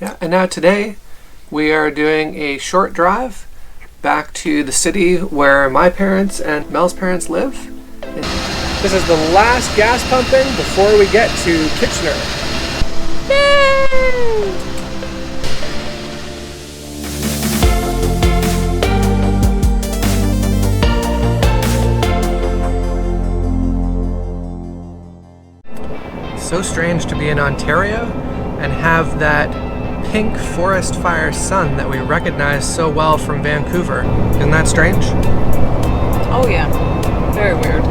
Yeah, and now today we are doing a short drive back to the city where my parents and Mel's parents live. This is the last gas pumping before we get to Kitchener. Yay! So strange to be in Ontario and have that pink forest fire sun that we recognize so well from Vancouver. Isn't that strange? Oh yeah, very weird.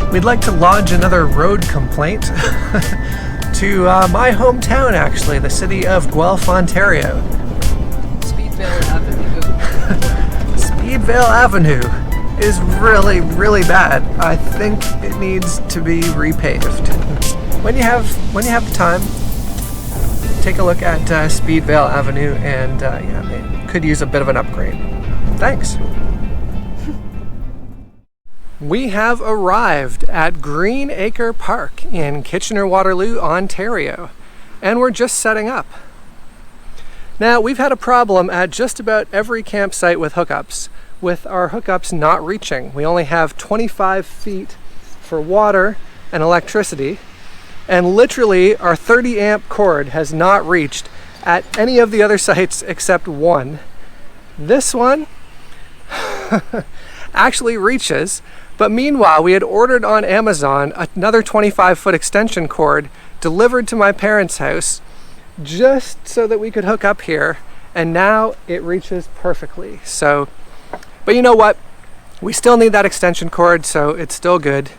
We'd like to lodge another road complaint to my hometown, actually, the city of Guelph, Ontario. Speedvale Avenue. Speedvale Avenue is really, really bad. I think it needs to be repaved. When you have the time, take a look at Speedvale Avenue, and yeah, it could use a bit of an upgrade. Thanks. We have arrived at Green Acre Park in Kitchener-Waterloo, Ontario, and we're just setting up. Now, we've had a problem at just about every campsite with hookups, with our hookups not reaching. We only have 25 feet for water and electricity, and literally our 30 amp cord has not reached at any of the other sites except one. This one actually reaches. But meanwhile, we had ordered on Amazon another 25-foot extension cord delivered to my parents' house just so that we could hook up here, and now it reaches perfectly. So, but you know what? We still need that extension cord, so it's still good.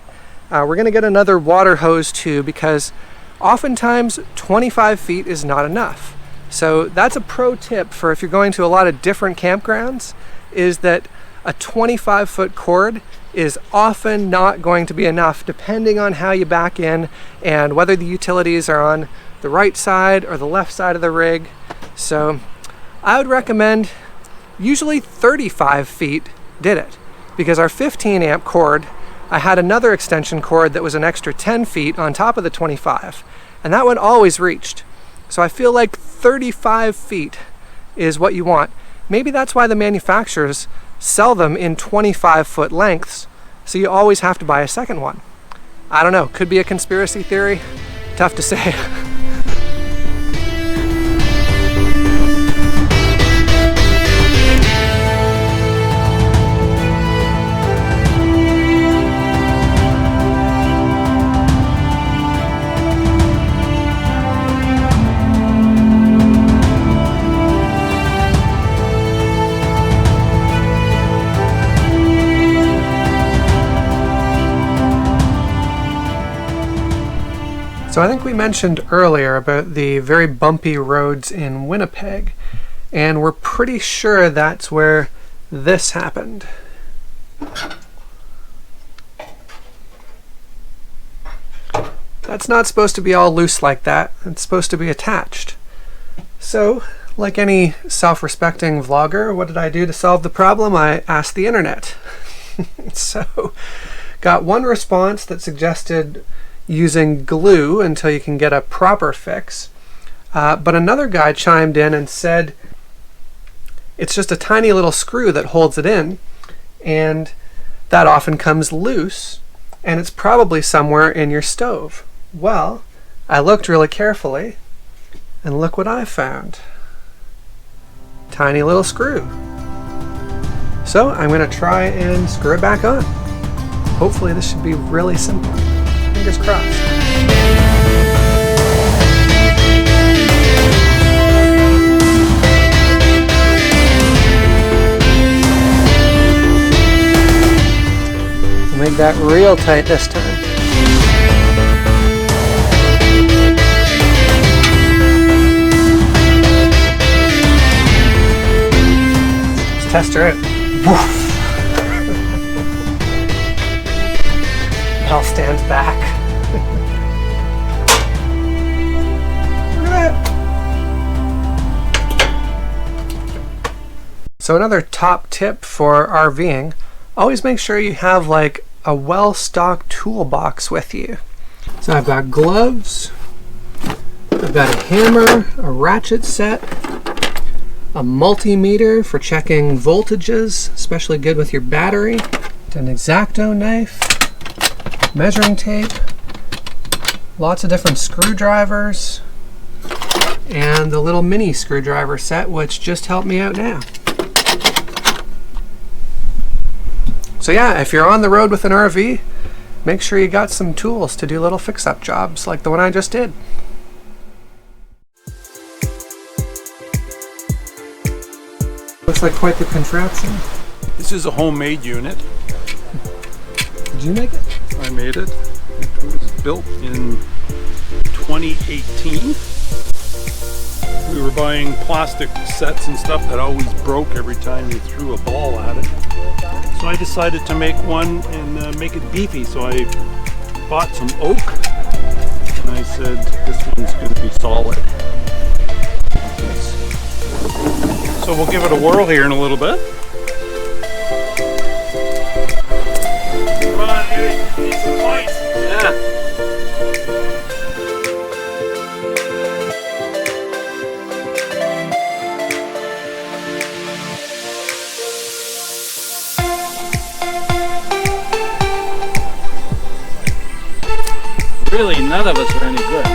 We're gonna get another water hose too, because oftentimes 25 feet is not enough. So that's a pro tip for if you're going to a lot of different campgrounds, is that a 25-foot cord is often not going to be enough depending on how you back in and whether the utilities are on the right side or the left side of the rig. So I would recommend usually 35 feet did it, because our 15 amp cord, I had another extension cord that was an extra 10 feet on top of the 25, and that one always reached. So I feel like 35 feet is what you want. Maybe that's why the manufacturers sell them in 25-foot lengths, so you always have to buy a second one. I don't know, could be a conspiracy theory, tough to say. So I think we mentioned earlier about the very bumpy roads in Winnipeg, and we're pretty sure that's where this happened. That's not supposed to be all loose like that. It's supposed to be attached. So, like any self-respecting vlogger, what did I do to solve the problem? I asked the internet. So, got one response that suggested using glue until you can get a proper fix. But another guy chimed in and said it's just a tiny little screw that holds it in, and that often comes loose, and it's probably somewhere in your stove. Well, I looked really carefully, and look what I found. Tiny little screw. So I'm going to try and screw it back on. Hopefully this should be really simple. Fingers crossed. that real tight this time. Let's test her out. Woof. I'll stand back. Look at that. So another top tip for RVing, always make sure you have like a well-stocked toolbox with you. So I've got gloves, I've got a hammer, a ratchet set, a multimeter for checking voltages, especially good with your battery, an X-Acto knife, measuring tape, lots of different screwdrivers, and the little mini screwdriver set, which just helped me out now. So yeah, if you're on the road with an RV, make sure you got some tools to do little fix-up jobs like the one I just did. Looks like quite the contraption. This is a homemade unit. Did you make it? I made it. It was built in 2018. We were buying plastic sets and stuff that always broke every time you threw a ball at it. So I decided to make one and make it beefy. So I bought some oak and I said this one's going to be solid. So we'll give it a whirl here in a little bit. Come on, dude. Need some points. Yeah. Really, none of us are any good.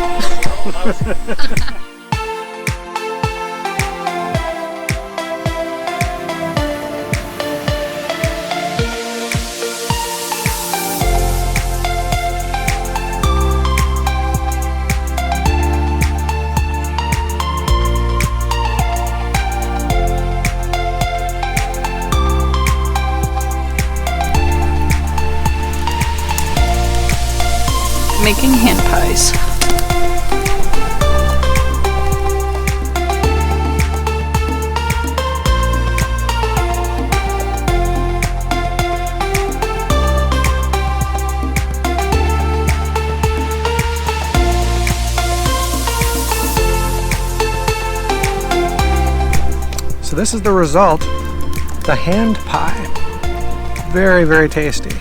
Making hand pies. So this is the result, the hand pie. Very, very tasty.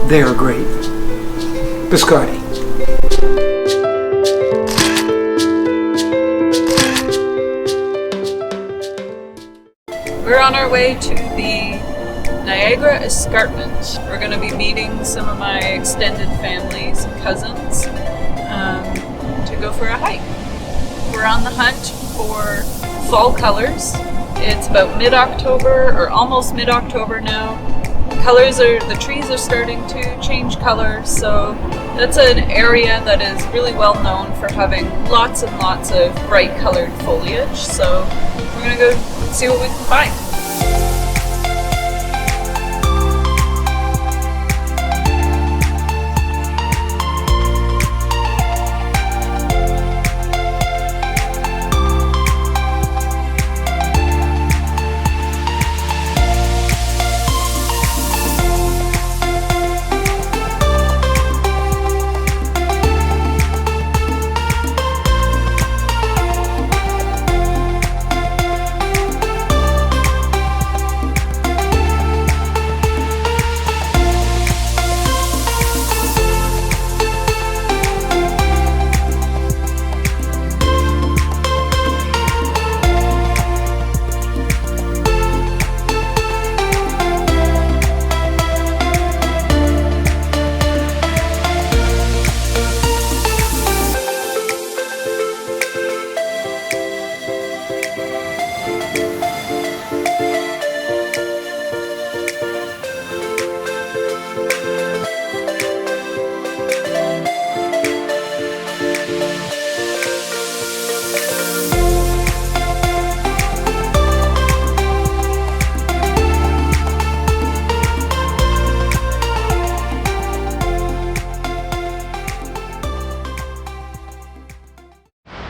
They are great. Biscotti. We're on our way to the Niagara Escarpment. We're going to be meeting some of my extended families and cousins to go for a hike. We're on the hunt for fall colors. It's about mid-October or almost mid-October now. The trees are starting to change color, so that's an area that is really well known for having lots and lots of bright colored foliage. So we're gonna go see what we can find.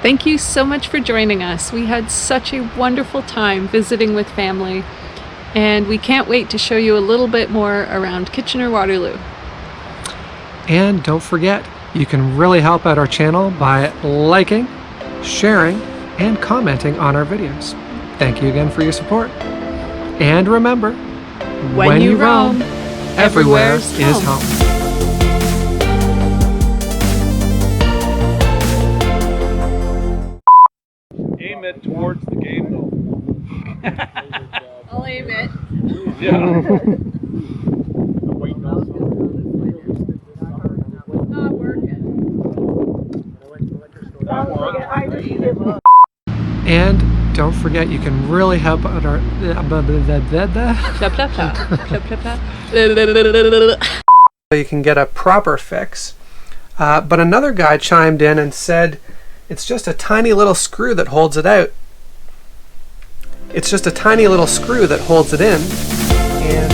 Thank you so much for joining us. We had such a wonderful time visiting with family, and we can't wait to show you a little bit more around Kitchener-Waterloo. And don't forget, you can really help out our channel by liking, sharing, and commenting on our videos. Thank you again for your support. And remember, when you roam, everywhere is home. Aim it towards the game though. I'll aim it. Yeah. Not working. And don't forget, you can really help out our... So you can get a proper fix. But another guy chimed in and said it's just a tiny little screw that holds it out. It's just a tiny little screw that holds it in. And